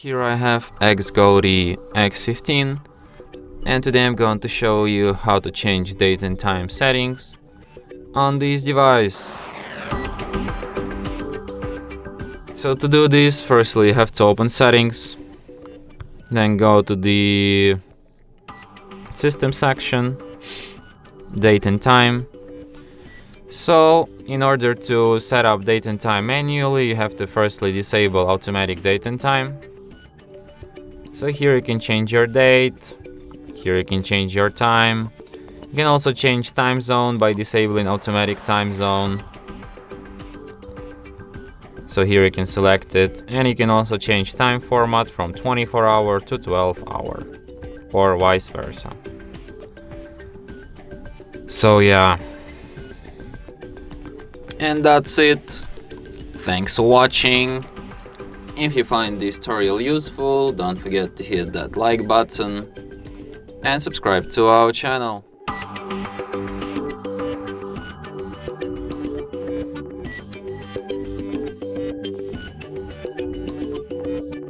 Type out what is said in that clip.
Here I have XGODY X15, and today I'm going to show you how to change date and time settings on this device. So to do this, firstly you have to open settings, then go to the system section, date and time. So in order to set up date and time manually, you have to firstly disable automatic date and time. So here you can change your date, here you can change your time. You can also change time zone by disabling automatic time zone. So here you can select it, and you can also change time format from 24-hour to 12-hour, or vice versa. So yeah. And that's it. Thanks for watching. If you find this tutorial useful, don't forget to hit that like button and subscribe to our channel.